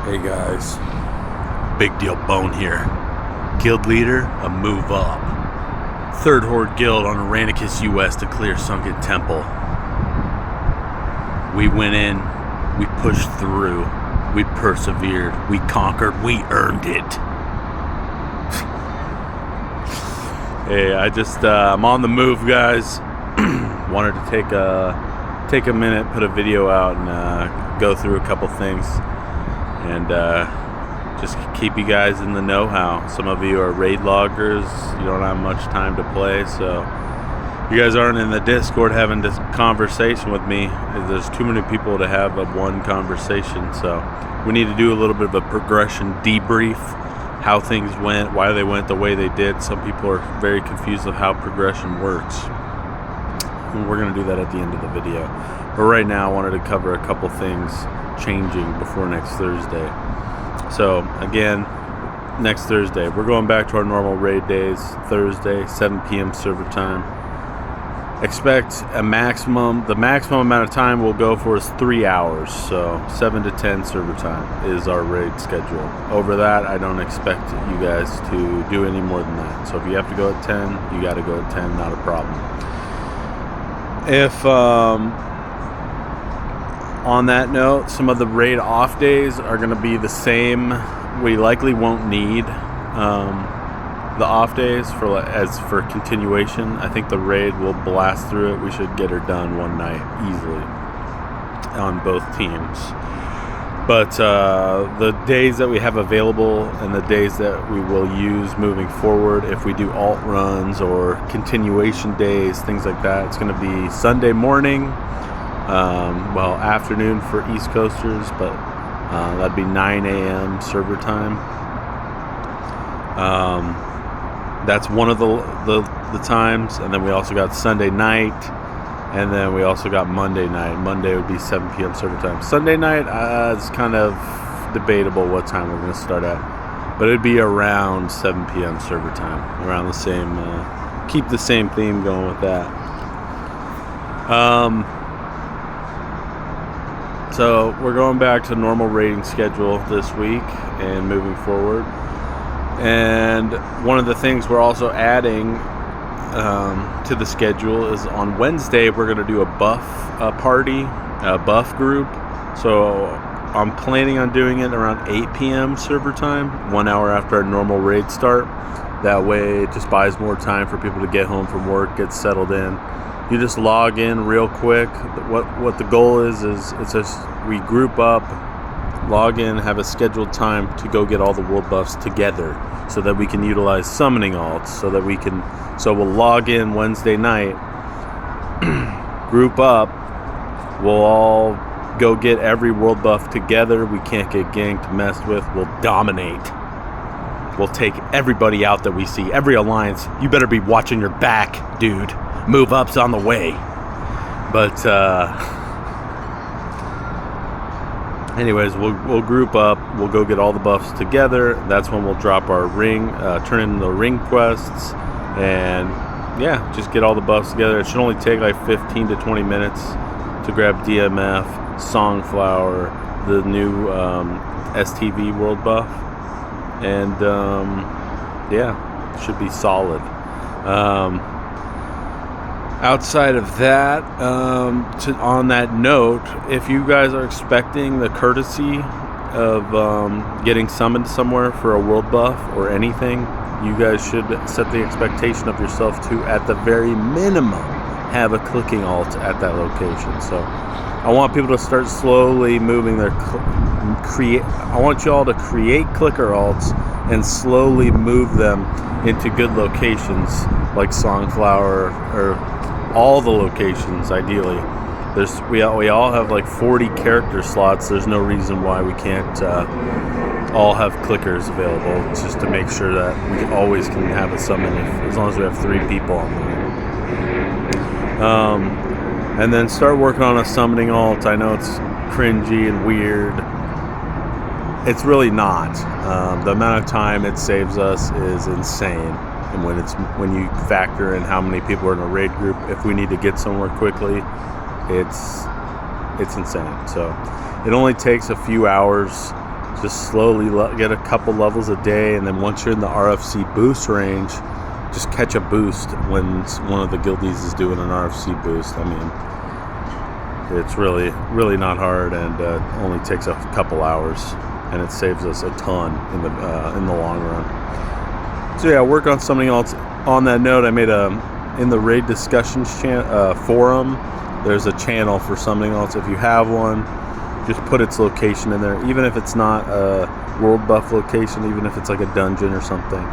Hey guys, Big Deal Bone here. Guild leader, a move up. Third Horde Guild on CrusaderStrike-US to clear Sunken Temple. We went in, we pushed through, we persevered, we conquered, we earned it. Hey, I'm on the move, guys. Wanted to take a minute, put a video out, and go through a couple things. And just keep you guys in the know-how. Some of you are raid loggers. You don't have much time to play, so you guys aren't in the Discord having this conversation with me. There's too many people to have a one conversation, so we need to do a little bit of a progression debrief, how things went, why they went the way they did. Some people are very confused of how progression works. And we're going to do that at the end of the video. But right now I wanted to cover a couple things changing before next Thursday. So again, next Thursday we're going back to our normal raid days. Thursday, 7 p.m. server time. Expect the maximum amount of time we'll go for is 3 hours. So 7 to 10 server time is our raid schedule. Over that, I don't expect you guys to do any more than that. So if you have to go at 10, you got to go at 10, not a problem. If on that note, some of the raid off days are going to be the same. We likely won't need the off days for continuation. I think the raid will blast through it. We should get her done one night easily on both teams. But the days that we have available and the days that we will use moving forward, if we do alt runs or continuation days, things like that, it's going to be Sunday morning. Afternoon for East Coasters, but that'd be 9 a.m. server time. That's one of the times, and then we also got Sunday night, and then we also got Monday night. Monday would be 7 p.m. server time. Sunday night is kind of debatable what time we're going to start at, but it'd be around 7 p.m. server time, around the same. Keep the same theme going with that. So we're going back to normal raiding schedule this week and moving forward. And one of the things we're also adding to the schedule is on Wednesday we're going to do a buff party, a buff group. So I'm planning on doing it around 8 p.m. server time, 1 hour after our normal raid start. That way it just buys more time for people to get home from work, get settled in. You just log in real quick. What the goal is it's just we group up, log in, have a scheduled time to go get all the world buffs together so that we can utilize summoning alts, so we'll log in Wednesday night, group up, we'll all go get every world buff together. We can't get ganked, messed with, we'll dominate. We'll take everybody out that we see, every alliance. You better be watching your back, dude. Move up's on the way. But anyways, we'll group up, we'll go get all the buffs together. That's when we'll drop our ring, turn in the ring quests, and yeah, just get all the buffs together. It should only take like 15 to 20 minutes to grab DMF, Songflower, the new STV world buff, and yeah, should be solid. Outside of that, on that note, if you guys are expecting the courtesy of getting summoned somewhere for a world buff or anything, you guys should set the expectation of yourself to, at the very minimum, have a clicking alt at that location. So I want people to start slowly moving their I want you all to create clicker alts and slowly move them into good locations like Songflower or all the locations. Ideally, we all have like 40 character slots. There's no reason why we can't all have clickers available. It's just to make sure that we always can have a summon as long as we have 3 people online. And then start working on a summoning alt. I know it's cringy and weird. It's really not. The amount of time it saves us is insane. And when you factor in how many people are in a raid group, if we need to get somewhere quickly, it's insane. So it only takes a few hours just slowly get a couple levels a day, and then once you're in the RFC boost range, just catch a boost when one of the guildies is doing an RFC boost. I mean, it's really not hard, and only takes a couple hours, and it saves us a ton in the long run. So yeah, work on something else. On that note, I made in the raid discussions forum, there's a channel for something else. If you have one, just put its location in there, even if it's not a world buff location, even if it's like a dungeon or something,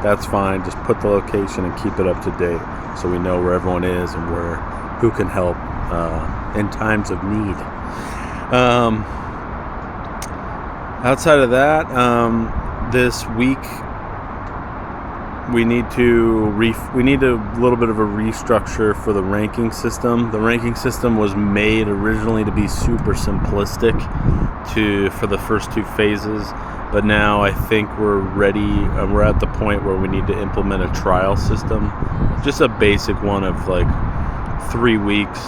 that's fine. Just put the location and keep it up to date so we know where everyone is and who can help in times of need. Outside of that, this week we need a little bit of a restructure for the ranking system. The ranking system was made originally to be super simplistic for the first 2 phases, but now I think we're ready. We're at the point where we need to implement a trial system, just a basic one of like 3 weeks,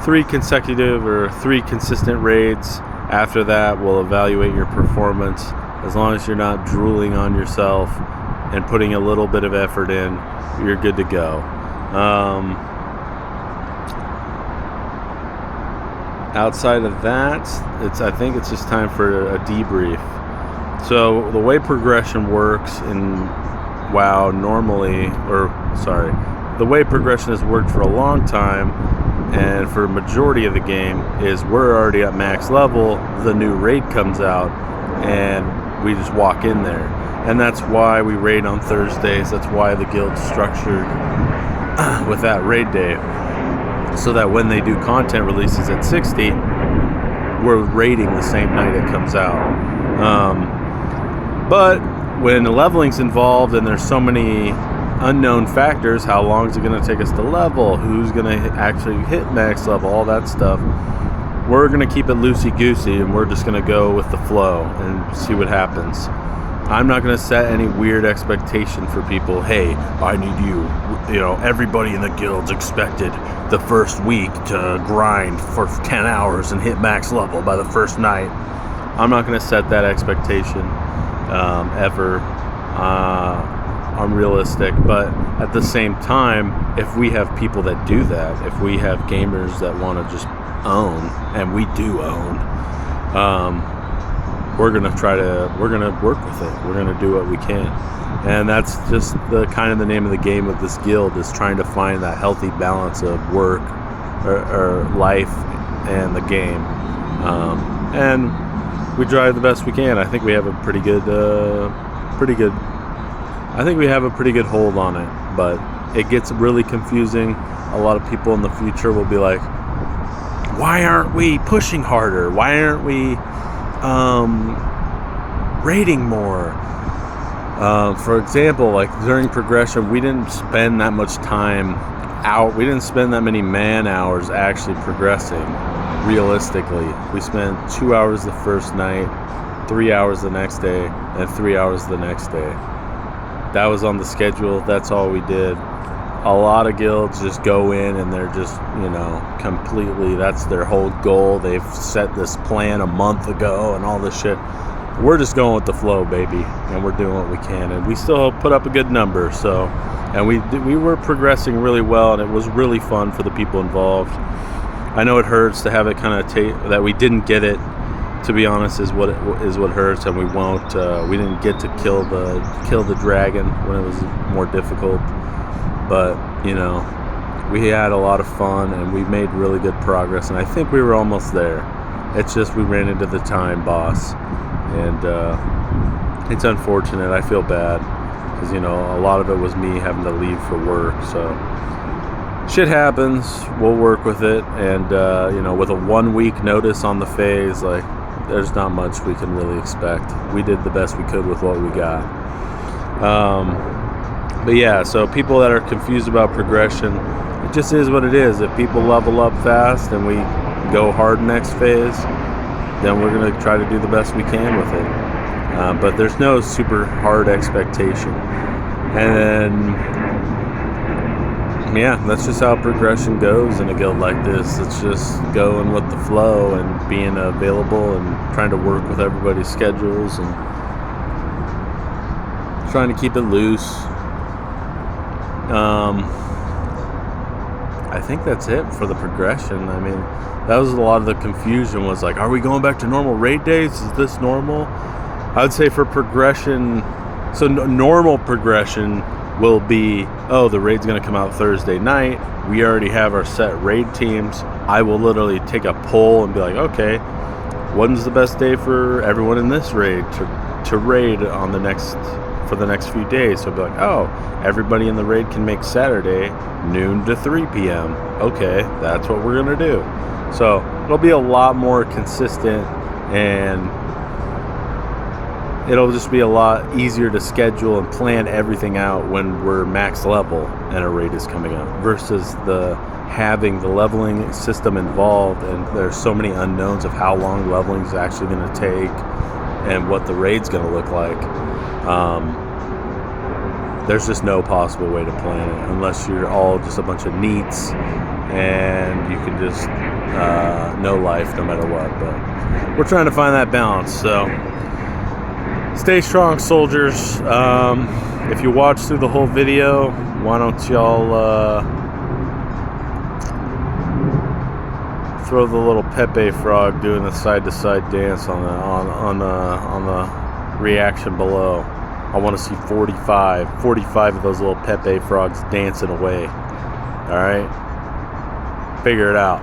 3 consecutive or 3 consistent raids. After that, we'll evaluate your performance. As long as you're not drooling on yourself and putting a little bit of effort in, you're good to go. Outside of that, I think it's just time for a debrief. So the way progression works in WoW the way progression has worked for a long time, and for a majority of the game, is we're already at max level, the new raid comes out, and we just walk in there. And that's why we raid on Thursdays. That's why the guild's structured with that raid day, so that when they do content releases at 60, we're raiding the same night it comes out. But when leveling's involved and there's so many unknown factors, how long is it going to take us to level, who's going to actually hit max level, all that stuff, we're going to keep it loosey-goosey, and we're just going to go with the flow and see what happens. I'm not going to set any weird expectation for people. Hey, I need everybody in the guild's expected the first week to grind for 10 hours and hit max level by the first night. I'm not going to set that expectation ever. Unrealistic, but at the same time, if we have people that do that, if we have gamers that want to just own, and we do own, we're gonna work with it. We're gonna do what we can, and that's just the name of the game of this guild, is trying to find that healthy balance of work or life and the game, and we try the best we can. I think we have a pretty good hold on it, but it gets really confusing. A lot of people in the future will be like, why aren't we pushing harder? Why aren't we raiding more? For example, like during progression, we didn't spend that much time out. We didn't spend that many man hours actually progressing. Realistically, we spent 2 hours the first night, 3 hours the next day, and 3 hours the next day. That was on the schedule. That's all we did. A lot of guilds just go in and they're just, completely, that's their whole goal. They've set this plan a month ago and all this shit. We're just going with the flow, baby, and we're doing what we can, and we still put up a good number. So, and we were progressing really well, and it was really fun for the people involved. I know it hurts to have it kind of that we didn't get it. To be honest, is what hurts, and we won't. We didn't get to kill the dragon when it was more difficult, but we had a lot of fun and we made really good progress, and I think we were almost there. It's just we ran into the time boss, and it's unfortunate. I feel bad because a lot of it was me having to leave for work, so shit happens. We'll work with it, and with a 1 week notice on the phase, like, there's not much we can really expect. We did the best we could with what we got. But yeah, so people that are confused about progression, it just is what it is. If people level up fast and we go hard next phase, then we're going to try to do the best we can with it. But there's no super hard expectation. And then yeah, that's just how progression goes in a guild like this. It's just going with the flow and being available and trying to work with everybody's schedules and trying to keep it loose. I think that's it for the progression. I mean, that was a lot of the confusion, was like, are we going back to normal raid days? Is this normal? I would say for progression, so normal progression will be, oh, the raid's going to come out Thursday night. We already have our set raid teams. I will literally take a poll and be like, okay, when's the best day for everyone in this raid to raid on for the next few days? So I'll be like, oh, everybody in the raid can make Saturday noon to 3 p.m. Okay, that's what we're going to do. So it'll be a lot more consistent, and it'll just be a lot easier to schedule and plan everything out when we're max level and a raid is coming up, versus having the leveling system involved, and there's so many unknowns of how long leveling is actually going to take and what the raid's going to look like. There's just no possible way to plan it unless you're all just a bunch of neats and you can just no life no matter what. But we're trying to find that balance, so stay strong, soldiers. If you watch through the whole video, why don't y'all throw the little Pepe frog doing the side-to-side dance on the reaction below. I want to see 45 of those little Pepe frogs dancing away. All right, figure it out.